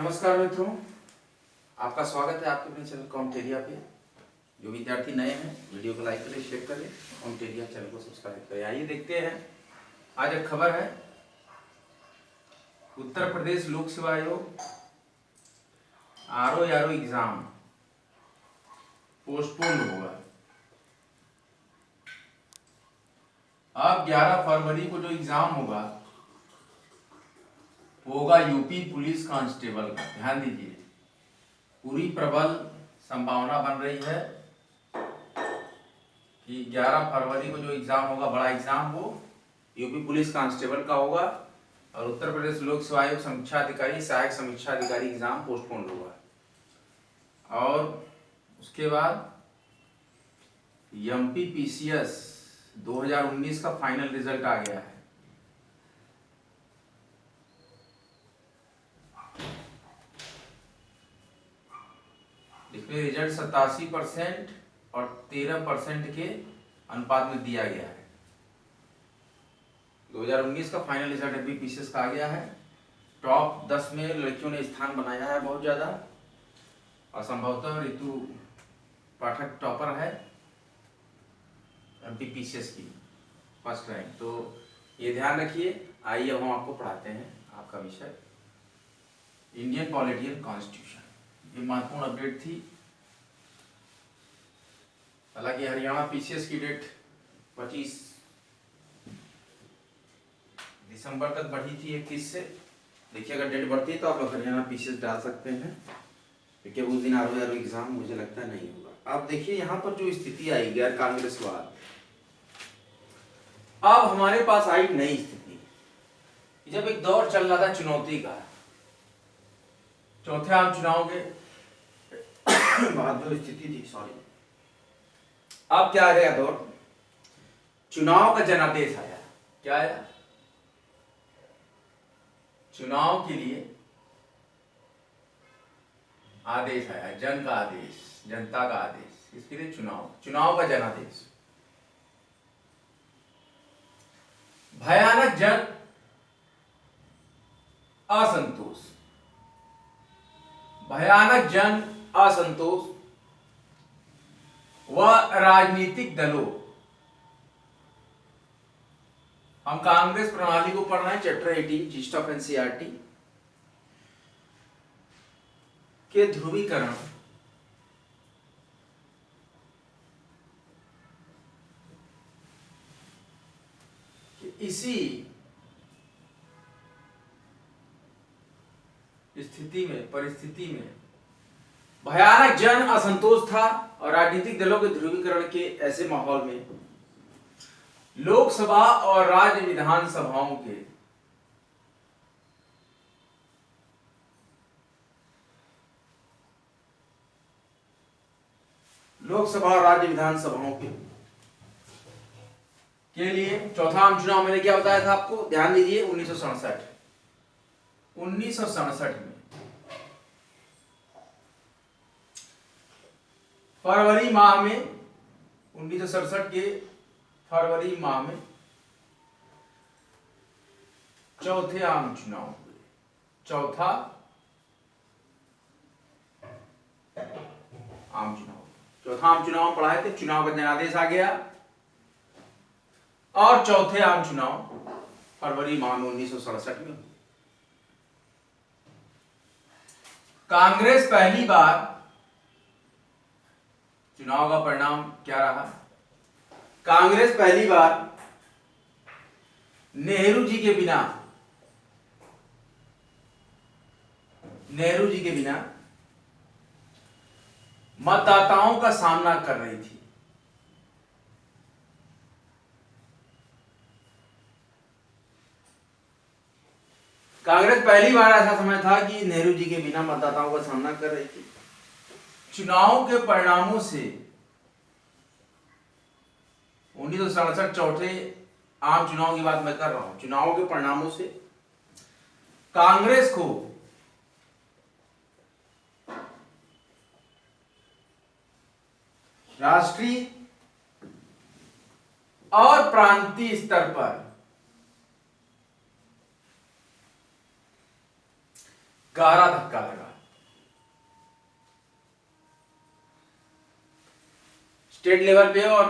नमस्कार मित्रों, आपका स्वागत है आपके अपने चैनल कॉमटेरिया पे। जो विद्यार्थी नए हैं वीडियो को लाइक करें, शेयर करें, कॉमटेरिया चैनल को सब्सक्राइब करें। आइए देखते हैं, आज एक खबर है, उत्तर प्रदेश लोक सेवा आयोग आरओ एग्जाम पोस्टपोन होगा। अब 11 फरवरी को जो एग्जाम होगा यूपी पुलिस कांस्टेबल का। ध्यान दीजिए, पूरी प्रबल संभावना बन रही है कि 11 फरवरी को जो एग्जाम होगा, बड़ा एग्जाम वो यूपी पुलिस कांस्टेबल का होगा और उत्तर प्रदेश लोक सेवा आयोग समीक्षा अधिकारी, सहायक समीक्षा अधिकारी एग्जाम पोस्टपोन होगा। और उसके बाद एमपीपीसीएस 2019 का फाइनल रिजल्ट आ गया है। इसमें रिजल्ट 87% और 13% के अनुपात में दिया गया है। 2019 का फाइनल रिजल्ट एमपीपीसीएस का आ गया है। टॉप 10 में लड़कियों ने स्थान बनाया है बहुत ज्यादा, और संभवतः ऋतु पाठक टॉपर है एमपीपीसीएस की, फर्स्ट रैंक। तो ये ध्यान रखिए। आइए अब हम आपको पढ़ाते हैं आपका विषय इंडियन पॉलिटी एंड कॉन्स्टिट्यूशन। ये महत्वपूर्ण अपडेट थी। हालांकि हरियाणा पीसीएस की डेट 25 दिसंबर तक बढ़ी थी 21 से। देखिए, अगर डेट बढ़ती है तो आप लोग हरियाणा पीसीएस डाल सकते हैं, क्योंकि उस दिन आरओ एग्जाम मुझे लगता नहीं होगा। अब देखिए, यहाँ पर जो स्थिति आई गैर कांग्रेसवाद, अब हमारे पास आई नई स्थिति। जब एक दौर चल रहा था चुनौती का, चौथे आम चुनाव के बाद जो स्थिति थी, अब क्या आ गया दौर, चुनाव का जनादेश आया। क्या आया? चुनाव के लिए आदेश आया, जन का आदेश, जनता का आदेश। इसके लिए चुनाव का जनादेश। भयानक जन असंतोष, भयानक जन असंतोष व राजनीतिक दलों, हम कांग्रेस प्रणाली को पढ़ रहे हैं, चैप्टर 18 जीस्ट ऑफ एनसीईआरटी के ध्रुवीकरण, इसी स्थिति में, परिस्थिति में भयानक जन असंतोष था और राजनीतिक दलों के ध्रुवीकरण के ऐसे माहौल में लोकसभा और राज्य विधानसभाओं के के लिए चौथा आम चुनाव मैंने क्या बताया था आपको, ध्यान दीजिए, 1967 में फरवरी माह में, 1967 के फरवरी माह में चौथे आम चुनाव हुए। चौथा आम चुनाव पढ़ाए थे, चुनाव का जनादेश आ गया और चौथे आम चुनाव फरवरी माह में 1967 में। कांग्रेस पहली बार, चुनाव का परिणाम क्या रहा, कांग्रेस पहली बार नेहरू जी के बिना मतदाताओं का सामना कर रही थी। कांग्रेस पहली बार ऐसा समय था कि नेहरू जी के बिना मतदाताओं का सामना कर रही थी। चुनाव के परिणामों से 1967 चौथे आम चुनाव की बात मैं कर रहा हूं, चुनाव के परिणामों से कांग्रेस को राष्ट्रीय और प्रांतीय स्तर पर गहरा धक्का लगा। स्टेट लेवल पे और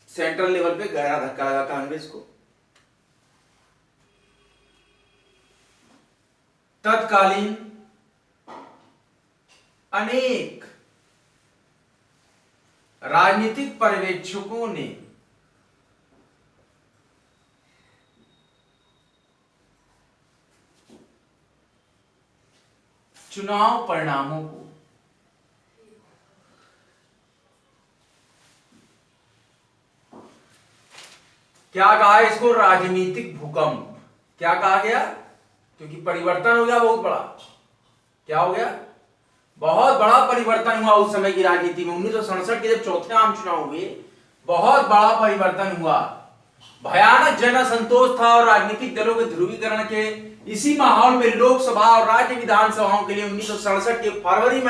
सेंट्रल लेवल पे गहरा धक्का लगा कांग्रेस को। तत्कालीन अनेक राजनीतिक पर्यवेक्षकों ने चुनाव परिणामों को क्या कहा, इसको राजनीतिक भूकंप क्या कहा गया, क्योंकि परिवर्तन हो गया बहुत बड़ा। क्या हो गया? बहुत बड़ा परिवर्तन हुआ उस समय की राजनीति में। 1967 के जब चौथे आम चुनाव हुए, बहुत बड़ा परिवर्तन हुआ। भयानक जन असंतोष था और राजनीतिक दलों के ध्रुवीकरण के इसी माहौल में लोकसभा और राज्य विधानसभाओं के लिए 1967 के फरवरी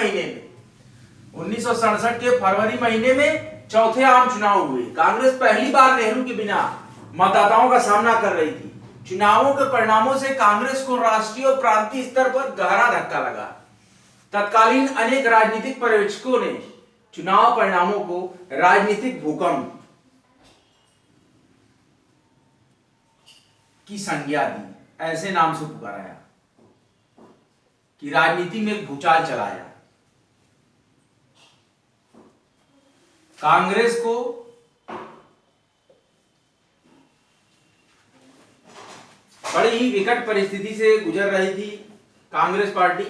महीने में चौथे आम चुनाव हुए। कांग्रेस पहली बार नेहरू के बिना मतदाताओं का सामना कर रही थी। चुनावों के परिणामों से कांग्रेस को राष्ट्रीय और प्रांतीय स्तर पर गहरा धक्का लगा। तत्कालीन अनेक राजनीतिक पर्यवेक्षकों ने चुनाव परिणामों को राजनीतिक भूकंप की संज्ञा दी, ऐसे नाम से पुकारा कि राजनीति में एक भूचाल चलाया। कांग्रेस को बड़ी ही विकट परिस्थिति से गुजर रही थी कांग्रेस पार्टी।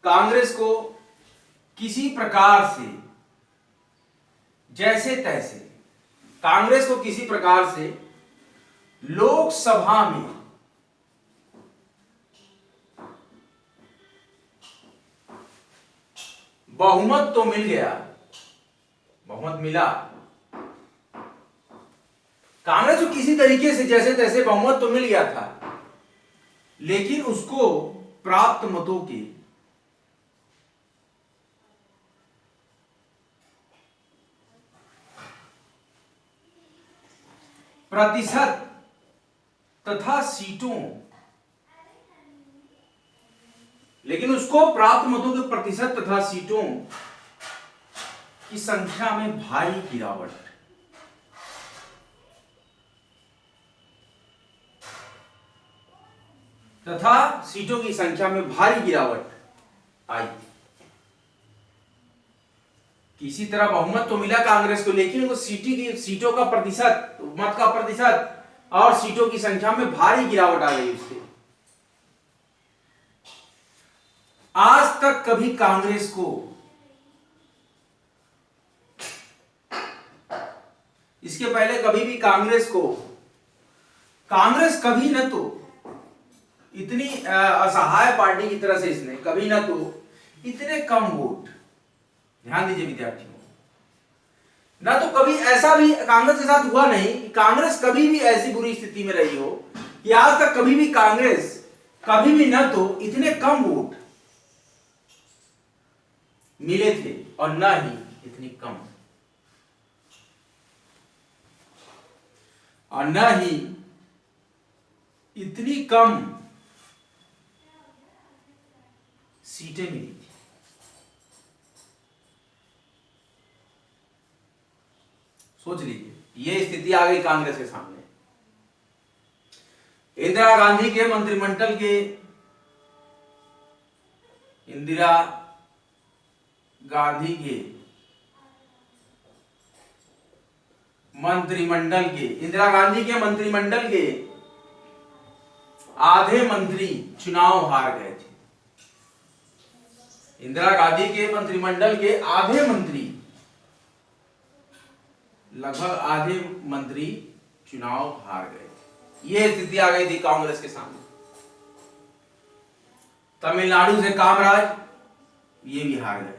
कांग्रेस को किसी प्रकार से जैसे तैसे कांग्रेस को किसी प्रकार से लोकसभा में बहुमत तो मिल गया, बहुमत मिला। कांग्रेस को किसी तरीके से जैसे तैसे बहुमत तो मिल गया था, लेकिन उसको प्राप्त मतों के प्रतिशत तथा सीटों की संख्या में भारी गिरावट आई। किसी तरह बहुमत तो मिला कांग्रेस को, लेकिन वो सीटों का प्रतिशत, मत का प्रतिशत और सीटों की संख्या में भारी गिरावट आ गई उससे। आज तक कभी कांग्रेस को, इसके पहले कभी भी कांग्रेस कभी न तो इतनी असहाय पार्टी की तरह से इसने कभी न तो इतने कम वोट, ध्यान दीजिए विद्यार्थियों, ना तो कभी ऐसा भी कांग्रेस के साथ हुआ नहीं कि कांग्रेस कभी भी ऐसी बुरी स्थिति में रही हो कि आज तक कभी भी कांग्रेस कभी भी न तो इतने कम वोट मिले थे और न ही इतनी कम, और न ही इतनी कम सीटें मिली थी। सोच लीजिए, यह स्थिति आ गई कांग्रेस के सामने। इंदिरा गांधी के मंत्रिमंडल के आधे मंत्री चुनाव हार गए थे। इंदिरा गांधी के मंत्रिमंडल के आधे मंत्री, लगभग आधे मंत्री चुनाव हार गए। यह स्थिति आ गई थी कांग्रेस के सामने। तमिलनाडु से कामराज, ये भी हार गए।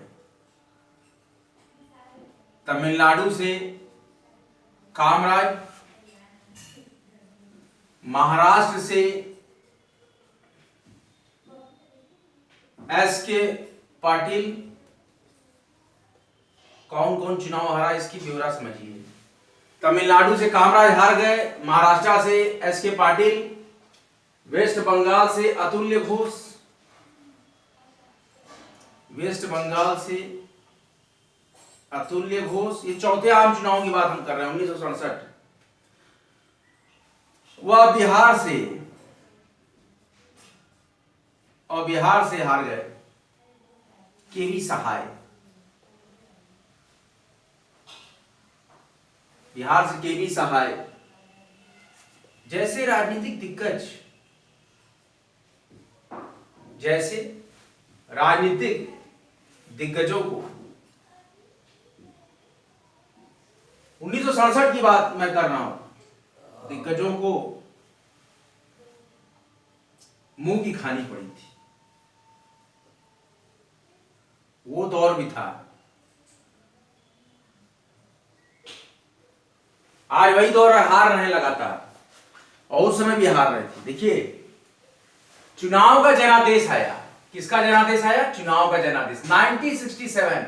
तमिलनाडु से कामराज, महाराष्ट्र से एस.के. पाटिल। कौन कौन चुनाव हारा, इसकी ब्यौरा समझिए। तमिलनाडु से कामराज हार गए, महाराष्ट्र से एस.के. पाटिल, वेस्ट बंगाल से अतुल्य घोष, अतुल्य घोष, ये चौथे आम चुनाव की बात हम कर रहे हैं 1967। वह बिहार से हार गए। केवी सहाय, बिहार से केवी सहाय जैसे राजनीतिक दिग्गजों को 1967 की बात मैं कर रहा हूं, दिग्गजों को मुंह की खानी पड़ी थी। वो दौर भी था। आज वही दौर हार रहे लगातार, और उस समय भी हार रहे थे। देखिए, चुनाव का जनादेश आया। किसका जनादेश आया? चुनाव का जनादेश। 1967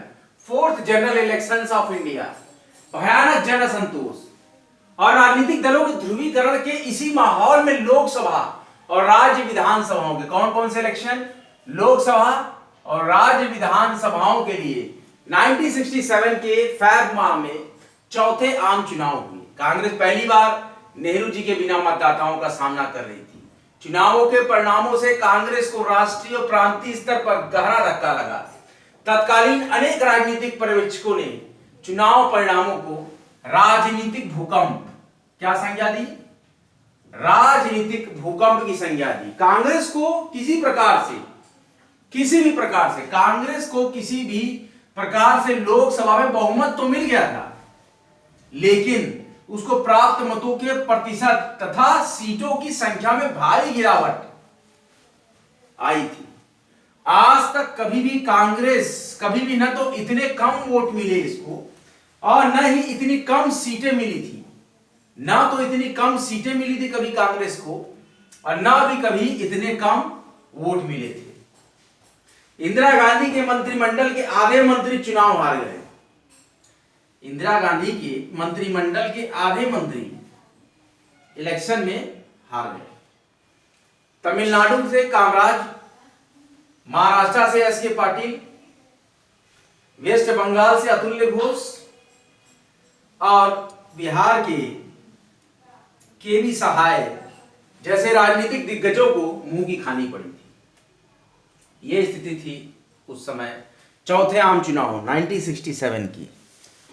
fourth general elections of India. भयानक जन असंतोष और राजनीतिक दलों के ध्रुवीकरण के इसी माहौल में लोकसभा और राज्य विधानसभाओं के कौन कौन से इलेक्शन, लोकसभा और राज्य विधानसभाओं के लिए 1967 के फैब माह में चौथे आम चुनाव हुए। कांग्रेस पहली बार नेहरू जी के बिना मतदाताओं का सामना कर रही थी। चुनावों के परिणामों से कांग्रेस को राष्ट्रीय और प्रांतीय स्तर पर गहरा धक्का लगा। तत्कालीन अनेक राजनीतिक पर्यवेक्षकों ने चुनाव परिणामों को राजनीतिक भूकंप, क्या संज्ञा दी? राजनीतिक भूकंप की संज्ञा दी। कांग्रेस को किसी भी प्रकार से लोकसभा में बहुमत तो मिल गया था, लेकिन उसको प्राप्त मतों के प्रतिशत तथा सीटों की संख्या में भारी गिरावट आई थी। आज तक कभी भी न तो इतने कम वोट मिले इसको, और न ही इतनी कम सीटें मिली थी। कभी कांग्रेस को, और न भी कभी इतने कम वोट मिले थे। इंदिरा गांधी के मंत्रिमंडल के आधे मंत्री चुनाव हार गए। इंदिरा गांधी के मंत्रिमंडल के आधे मंत्री इलेक्शन में हार गए। तमिलनाडु से कामराज, महाराष्ट्र से एस के पाटिल, वेस्ट बंगाल से अतुल्य घोष और बिहार के केवी सहाय जैसे राजनीतिक दिग्गजों को मुंह की खानी पड़ी थी। यह स्थिति थी उस समय चौथे आम चुनाव 1967 की।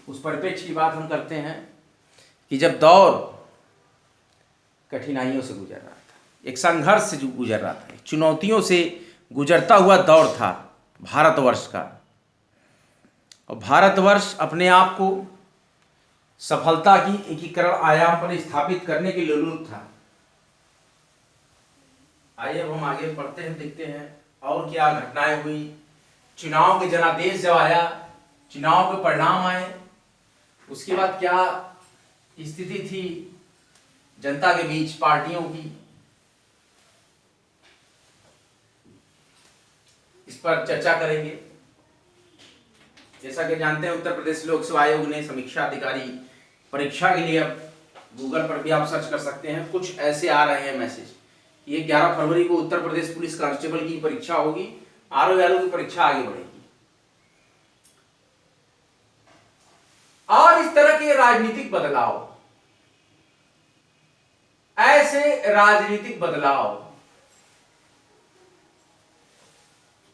उस परिप्रेक्ष्य की बात हम करते हैं कि जब दौर कठिनाइयों से गुजर रहा था, एक संघर्ष से गुजर रहा था, चुनौतियों से गुजरता हुआ दौर था भारतवर्ष का, और भारतवर्ष अपने आप को सफलता की एकीकरण आयाम पर स्थापित करने के लिए लोलुप था। आइए अब हम आगे पढ़ते हैं, देखते हैं और क्या घटनाएं हुई। चुनाव के जनादेश जब आया, चुनाव के परिणाम आए, उसके बाद क्या स्थिति थी जनता के बीच, पार्टियों की, इस पर चर्चा करेंगे। जैसा कि जानते हैं, उत्तर प्रदेश लोक सेवा आयोग ने समीक्षा अधिकारी परीक्षा के लिए, अब गूगल पर भी आप सर्च कर सकते हैं, कुछ ऐसे आ रहे हैं मैसेज। ये 11 फरवरी को उत्तर प्रदेश पुलिस कांस्टेबल की परीक्षा होगी, आरओ की परीक्षा आगे बढ़ेगी। और इस तरह के राजनीतिक बदलाव, ऐसे राजनीतिक बदलाव,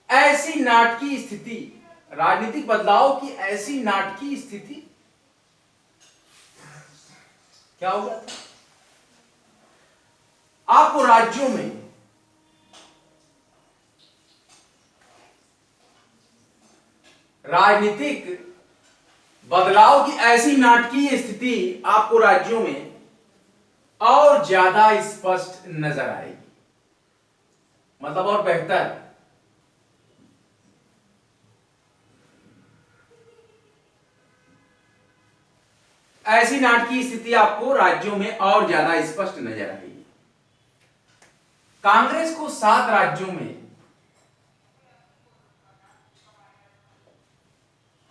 ऐसी नाटकीय स्थिति, राजनीतिक बदलाव की ऐसी नाटकीय स्थिति क्या होगा? आपको राज्यों में राजनीतिक बदलाव की ऐसी नाटकीय स्थिति आपको राज्यों में और ज्यादा स्पष्ट नजर आएगी, मतलब और बेहतर। ऐसी नाटकीय स्थिति आपको राज्यों में और ज्यादा स्पष्ट नजर आएगी। कांग्रेस को 7 राज्यों में,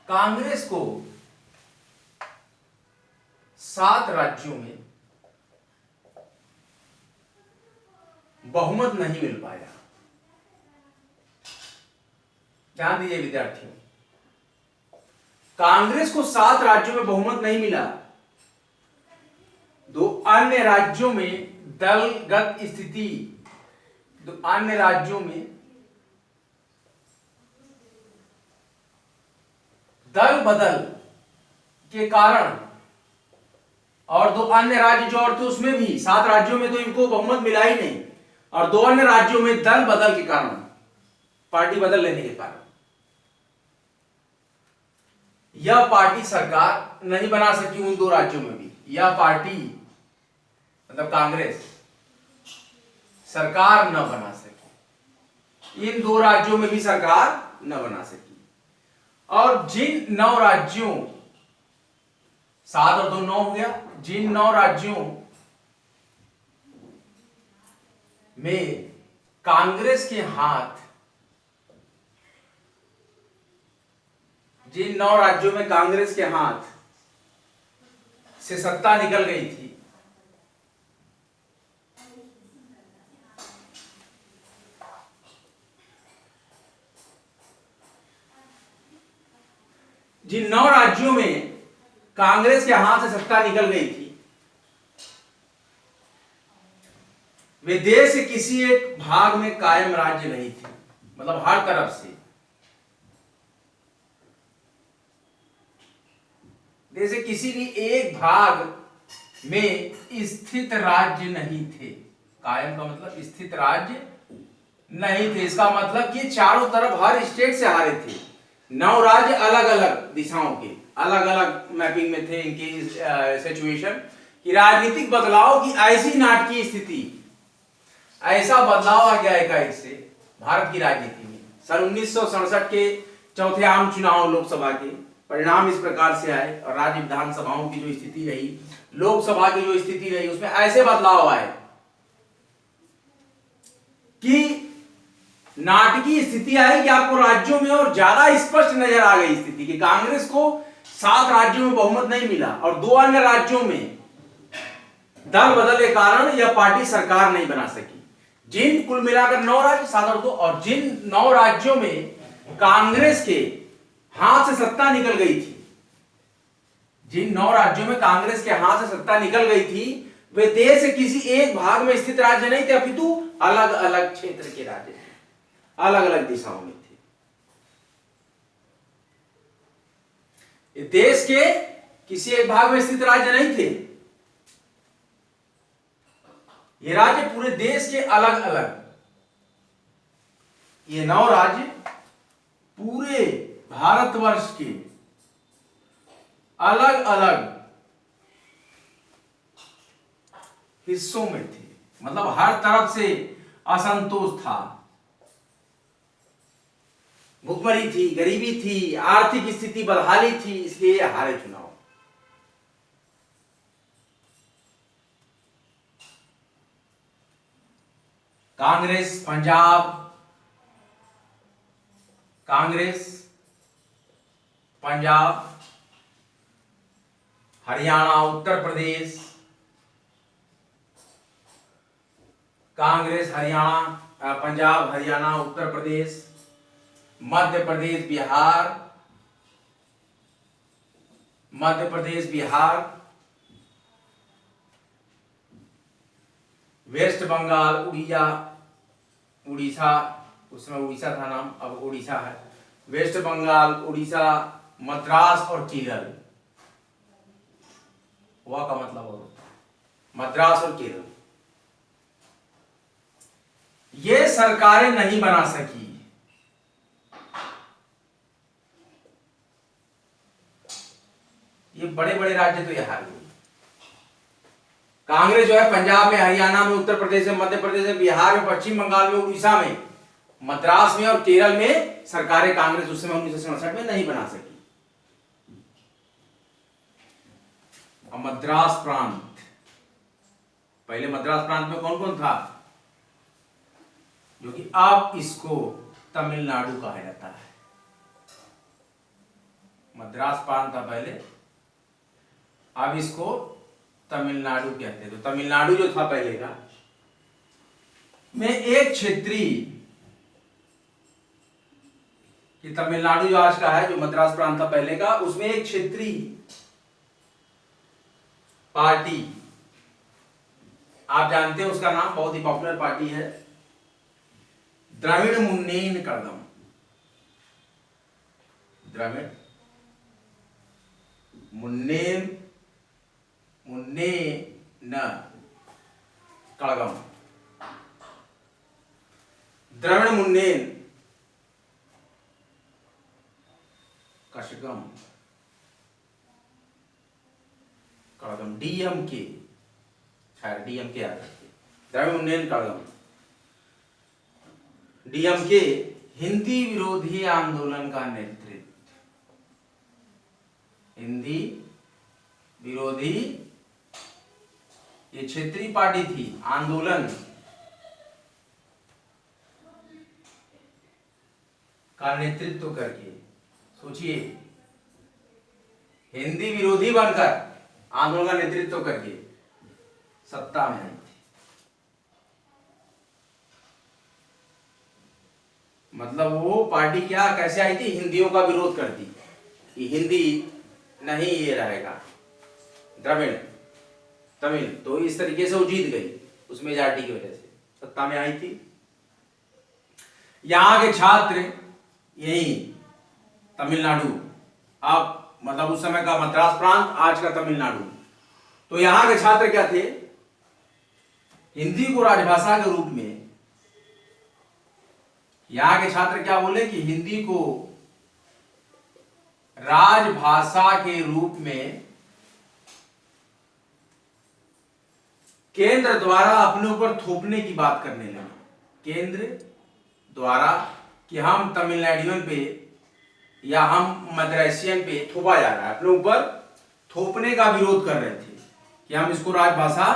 कांग्रेस को 7 राज्यों में बहुमत नहीं मिल पाया। ध्यान दीजिए विद्यार्थियों, कांग्रेस को 7 राज्यों में बहुमत नहीं मिला। 2 अन्य राज्यों में दलगत स्थिति, 2 अन्य राज्यों में दल बदल के कारण, और 2 अन्य राज्य जो और थे उसमें भी 7 राज्यों में तो इनको बहुमत मिला ही नहीं, और 2 अन्य राज्यों में दल बदल के कारण, पार्टी बदल लेने के कारण यह पार्टी सरकार नहीं बना सकी। उन 2 राज्यों में भी यह पार्टी मतलब कांग्रेस सरकार न बना सकी। इन 2 राज्यों में भी सरकार न बना सकी। और जिन 9 राज्यों, 7 और 2 9 हो गया, जिन 9 राज्यों में कांग्रेस के हाथ, जिन 9 राज्यों में कांग्रेस के हाथ से सत्ता निकल गई थी, जिन 9 राज्यों में कांग्रेस के हाथ से सत्ता निकल गई थी, वे देश के किसी एक भाग में कायम राज्य नहीं थे। मतलब हर तरफ से देश के किसी भी एक भाग में स्थित राज्य नहीं थे। कायम का मतलब स्थित राज्य नहीं थे। इसका मतलब कि चारों तरफ हर स्टेट से हारे थे। 9 राज्य अलग अलग दिशाओं के, अलग अलग मैपिंग में थे इनकी सिचुएशन कि राजनीतिक बदलाव की ऐसी नाटकीय स्थिति, ऐसा बदलाव आ गया एकाएक से भारत की राजनीति में। सन 1967 के चौथे आम चुनाव लोकसभा के परिणाम इस प्रकार से आए, और राज्य विधानसभाओं की जो स्थिति रही, लोकसभा की जो स्थिति रही, उसमें ऐसे बदलाव आए कि नाटकीय स्थिति आई कि आपको राज्यों में और ज्यादा स्पष्ट नजर आ गई स्थिति कि कांग्रेस को 7 राज्यों में बहुमत नहीं मिला, और 2 अन्य राज्यों में दल बदल के कारण यह पार्टी सरकार नहीं बना सकी। जिन कुल मिलाकर 9 राज्य, 7 और 2, और जिन 9 राज्यों में कांग्रेस के हाथ से सत्ता निकल गई थी, जिन 9 राज्यों में कांग्रेस के हाथ से सत्ता निकल गई थी, वे देश के किसी एक भाग में स्थित राज्य नहीं थे, अपितु अलग अलग क्षेत्र के राज्य थे, अलग अलग दिशाओं में थे। देश के किसी एक भाग में स्थित राज्य नहीं थे। ये राज्य पूरे देश के अलग अलग, ये 9 राज्य पूरे भारतवर्ष के अलग अलग हिस्सों में थे। मतलब हर तरफ से असंतोष था, भुखमरी थी, गरीबी थी, आर्थिक स्थिति बदहाली थी, इसलिए हारे चुनाव। कांग्रेस पंजाब, हरियाणा, उत्तर प्रदेश, कांग्रेस पंजाब, हरियाणा, उत्तर प्रदेश, मध्य प्रदेश, बिहार, वेस्ट बंगाल, उड़ीसा, उस समय उड़ीसा था नाम, अब उड़ीसा है, वेस्ट बंगाल, उड़ीसा, मद्रास और केरल। वह का मतलब और मद्रास और केरल, ये सरकारें नहीं बना सकी। ये बड़े बड़े राज्य तो ये हार गए। कांग्रेस जो है पंजाब में, हरियाणा में, उत्तर प्रदेश में, मध्य प्रदेश में, बिहार में, पश्चिम बंगाल में, उड़ीसा में, मद्रास में और केरल में सरकारें कांग्रेस उस समय 1967 में नहीं बना सकी। मद्रास प्रांत, पहले मद्रास प्रांत में कौन कौन था, जो कि अब इसको तमिलनाडु कहा जाता है। मद्रास प्रांत था पहले, अब इसको तमिलनाडु कहते हैं। तो तमिलनाडु जो था पहले का, में एक क्षेत्रीय की कि तमिलनाडु जो आज का है, जो मद्रास प्रांत था पहले का, उसमें एक क्षेत्रीय पार्टी, आप जानते हैं उसका नाम, बहुत ही पॉपुलर पार्टी है, द्रविड़ मुन्नेन कड़गम। द्रविड़ मुन्नेन कड़गम, द्रविड़ मुन्नेन कशगम कड़गम, डीएमके, खैर डीएमके आ गए, द्रविड़ मुन्नेन कड़गम, डीएमके हिंदी विरोधी आंदोलन का नेतृत्व, हिंदी विरोधी, ये क्षेत्रीय पार्टी थी, आंदोलन का नेतृत्व करके, सोचिए, हिंदी विरोधी बनकर आंदोलन का नेतृत्व करके सत्ता में आई थी। मतलब वो पार्टी क्या कैसे आई थी, हिंदियों का विरोध करती कि हिंदी नहीं ये रहेगा, द्रविड़ तमिल, तो इस तरीके से वो जीत गई, उस मेजॉरिटी की वजह से सत्ता में आई थी। यहां के छात्र यही तमिलनाडु, आप मतलब उस समय का मद्रास प्रांत, आज का तमिलनाडु, तो यहां के छात्र क्या थे, हिंदी को राजभाषा के रूप में, यहां के छात्र क्या बोले कि हिंदी को राजभाषा के रूप में केंद्र द्वारा अपने ऊपर थोपने की बात करने लगे। केंद्र द्वारा कि हम तमिलनाडुओं पे या हम मद्रासियन पे थोपा जा रहा है, अपने ऊपर थोपने का विरोध कर रहे थे कि हम इसको राजभाषा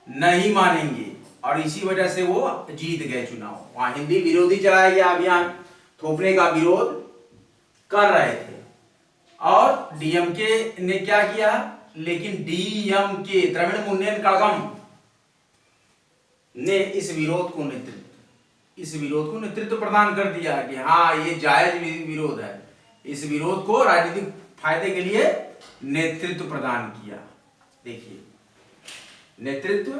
नहीं मानेंगे, और इसी वजह से वो जीत गए चुनाव। वहां हिंदी विरोधी चलाया गया अभियान, थोपने का विरोध कर रहे थे, और डीएमके ने क्या किया, लेकिन डीएमके द्रविड़ मुन्नेन कड़गम ने इस विरोध को नेतृत्व प्रदान कर दिया कि हाँ ये जायज विरोध है, इस विरोध को राजनीतिक फायदे के लिए नेतृत्व प्रदान किया। देखिए, नेतृत्व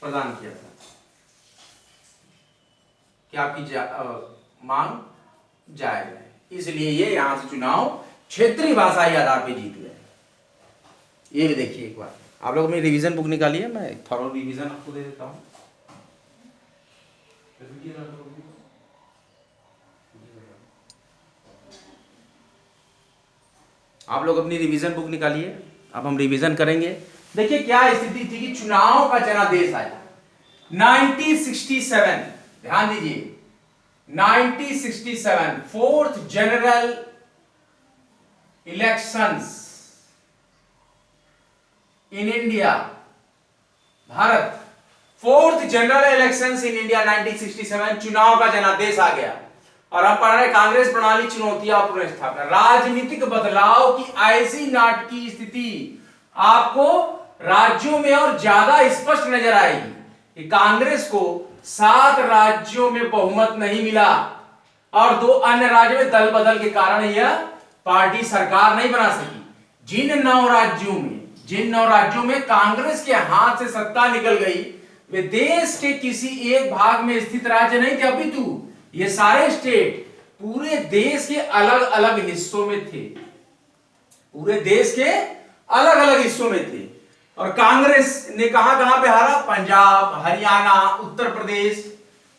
प्रदान किया था कि आपकी मांग जायज है, इसलिए ये यहां से चुनाव क्षेत्रीय भाषाई आधार पे जीत गए। ये भी देखिए एक बार, आप लोग अपनी रिवीजन बुक निकालिए, मैं थोड़ा रिवीजन आपको दे देता हूं। आप लोग अपनी रिवीजन बुक निकालिए, अब हम रिवीजन करेंगे। देखिए क्या स्थिति थी कि चुनाव का जनादेश आया 1967, ध्यान दीजिए 1967 fourth general elections in India, Bharat, fourth general elections in India 1967, चुनाव का जनादेश आ गया। और हम पढ़ रहे कांग्रेस प्रणाली चुनौतियां पुनर्स्थापना, राजनीतिक बदलाव की ऐसी नाटकीय स्थिति आपको राज्यों में और ज्यादा स्पष्ट नजर आएगी कि कांग्रेस को 7 राज्यों में बहुमत नहीं मिला और 2 अन्य राज्यों में दल बदल के कारण यह पार्टी सरकार नहीं बना सकी। जिन 9 राज्यों में कांग्रेस के हाथ से सत्ता निकल गई, वे देश के किसी एक भाग में स्थित राज्य नहीं थे, अपितु ये सारे स्टेट पूरे देश के अलग अलग हिस्सों में थे, पूरे देश के अलग अलग हिस्सों में थे। और कांग्रेस ने कहां पे हारा, पंजाब, हरियाणा, उत्तर प्रदेश,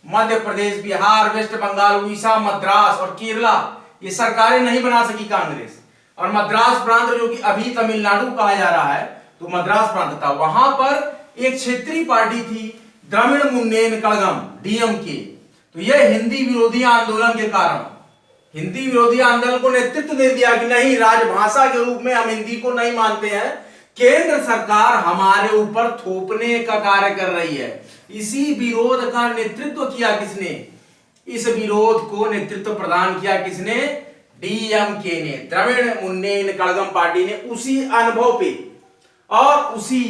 मध्य प्रदेश, बिहार, वेस्ट बंगाल, उड़ीसा, मद्रास और केरला, ये सरकारें नहीं बना सकी कांग्रेस। और मद्रास प्रांत जो कि अभी तमिलनाडु कहा जा रहा है, तो मद्रास प्रांत था, वहां पर एक क्षेत्रीय पार्टी थी द्रविड़ मुन्नेन कड़गम, डीएमके। तो यह हिंदी विरोधी आंदोलन के कारण, हिंदी विरोधी आंदोलन को नेतृत्व दे दिया कि नहीं, राजभाषा के रूप में हम हिंदी को नहीं मानते हैं, केंद्र सरकार हमारे ऊपर थोपने का कार्य कर रही है। इसी विरोध का नेतृत्व किया किसने, इस विरोध को नेतृत्व प्रदान किया किसने, डीएमके ने, द्रविड़ मुन्नेन कड़गम पार्टी ने। उसी अनुभव पे और उसी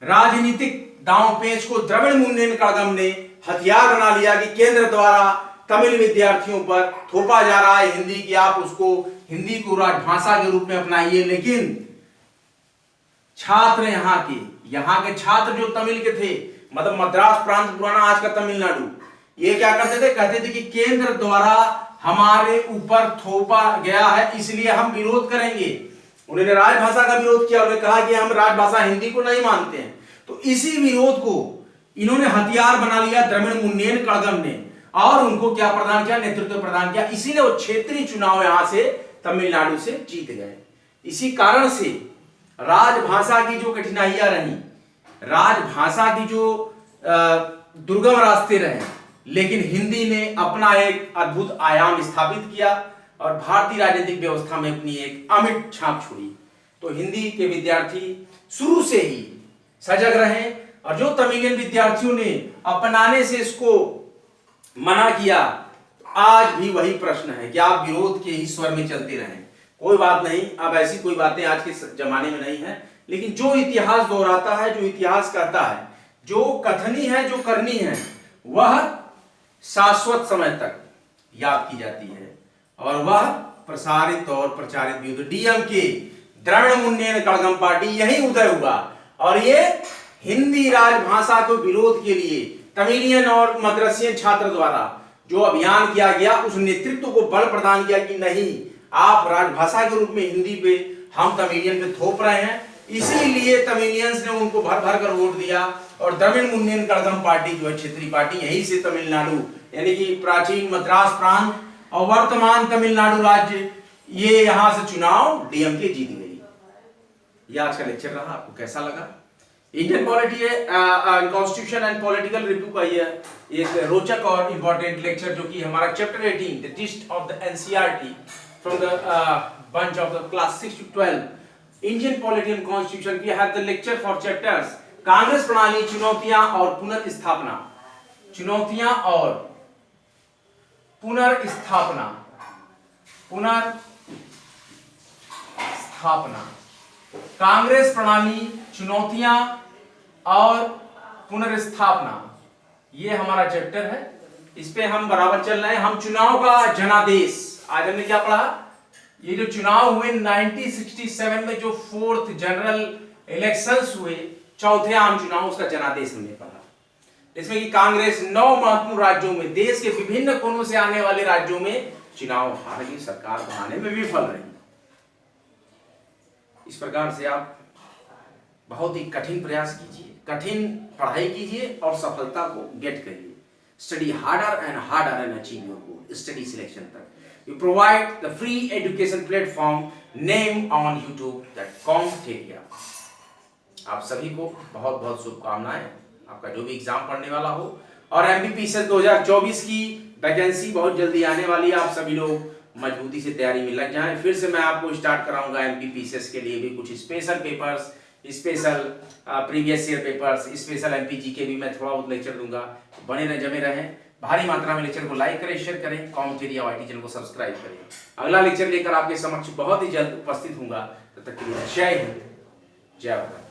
राजनीतिक दांव पेच को द्रविड़ मुन्नेन कड़गम ने हथियार बना लिया कि केंद्र द्वारा तमिल विद्यार्थियों पर थोपा जा रहा है हिंदी की, आप उसको हिंदी को राजभाषा के रूप में अपनाइए। लेकिन छात्र यहाँ के छात्र जो तमिल के थे, मतलब मद्रास प्रांत पुराना आज का तमिलनाडु, ये क्या करते थे, कहते थे कि केंद्र द्वारा हमारे ऊपर थोपा गया है इसलिए हम विरोध करेंगे। उन्होंने राजभाषा का विरोध किया, उन्होंने कहा कि हम राजभाषा हिंदी को नहीं मानते हैं। तो इसी विरोध को इन्होंने हथियार बना लिया द्रविड़ मुन्नेन कड़गम ने, और उनको क्या प्रदान किया, नेतृत्व प्रदान किया। इसीलिए वो क्षेत्रीय चुनाव यहां से तमिलनाडु से जीत गए। इसी कारण से राजभाषा की जो कठिनाइयां रही, राजभाषा की जो दुर्गम रास्ते रहे, लेकिन हिंदी ने अपना एक अद्भुत आयाम स्थापित किया और भारतीय राजनीतिक व्यवस्था में अपनी एक अमिट छाप छोड़ी। तो हिंदी के विद्यार्थी शुरू से ही सजग रहे, और जो तमिलियन विद्यार्थियों ने अपनाने से इसको मना किया, आज भी वही प्रश्न है कि आप विरोध के ही स्वर में चलते रहें। कोई बात नहीं, अब ऐसी कोई बातें आज के जमाने में नहीं है, लेकिन जो इतिहास दोहराता है, जो इतिहास कहता है, जो कथनी है, जो करनी है, वह शाश्वत समय तक याद की जाती है, और वह प्रसारित और प्रचारित भी होती है। डीएमके द्रविड़ मुन्नेन कड़गम पार्टी यही उदय हुआ, और ये हिंदी राजभाषा को विरोध के लिए तमिलियन और मद्रासियन छात्र द्वारा जो अभियान किया गया, उस नेतृत्व को बल प्रदान किया कि नहीं, आप राजभाषा के रूप में हिंदी पे, हम तमिलियन पे थोप रहे हैं। इसीलिए तमिलियंस ने उनको भर भर कर वोट दिया, और द्रविड़ मुन्नेन कड़गम पार्टी जो है क्षेत्रीय पार्टी, यहीं से तमिलनाडु यानी कि प्राचीन मद्रास प्रांत और वर्तमान तमिलनाडु राज्य, ये यहां से चुनाव डीएमके जीत गई। ये आज का लेक्चर रहा, आपको कैसा लगा? Indian polity constitution and political review का ये एक रोचक और इंपॉर्टेंट लेक्चर, जो कि हमारा chapter 18 the test of the NCERT from the bunch of the class 6 to 12 Indian polity and constitution की have the lecture for chapters Congress प्रणाली, चुनौतियां और पुनर्स्थापना। चुनौतियां और पुनर्स्थापना, कांग्रेस प्रणाली, चुनौतियां और पुनर्स्थापना, ये हमारा चैप्टर है। इस पे हम बराबर चल रहे हैं। हम चुनाव का जनादेश, आज हमने क्या पढ़ा, ये जो चुनाव हुए 1967 में, जो 4th जनरल इलेक्शंस हुए, चौथे आम चुनाव, उसका जनादेश हमने पढ़ा। इसमें कि कांग्रेस 9 महत्वपूर्ण राज्यों में, देश के विभिन्न कोनों से आने वाले राज्यों में चुनाव हार गई, सरकार बनाने में विफल रही। इस प्रकार से आप बहुत ही कठिन प्रयास कीजिए, कठिन पढ़ाई कीजिए और सफलता को गेट करिए। Study harder and achieve your goal, study selection तक। We provide the free education platform name on YouTube that Comtheria। आप सभी को बहुत बहुत शुभकामनाएं, आपका जो भी एग्जाम पढ़ने वाला हो। और एमपीपीसीएस 2024 की वैकेंसी बहुत जल्दी आने वाली है, आप सभी लोग मजबूती से तैयारी में लग जाएं। फिर से मैं आपको स्टार्ट कराऊंगा एमपीपीसीएस के लिए भी कुछ special papers, special previous year papers, special MPG के भी मैं थोड़ा बहुत लेक्चर दूंगा। बने रहे, जमे रहें, भारी मात्रा में लेक्चर को लाइक करें, शेयर करें, कॉमेंटेरिया वाईटी चैनल को सब्सक्राइब करें। अगला लेक्चर लेकर आपके समक्ष बहुत ही जल्द उपस्थित होऊंगा। तब तक के लिए जय हिंद, जय भारत।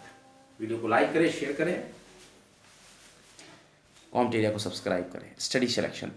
वीडियो को लाइक करें, शेयर करें, कॉमेंटेरिया को सब्सक्राइब करें। स्टडी सिलेक्शन तक।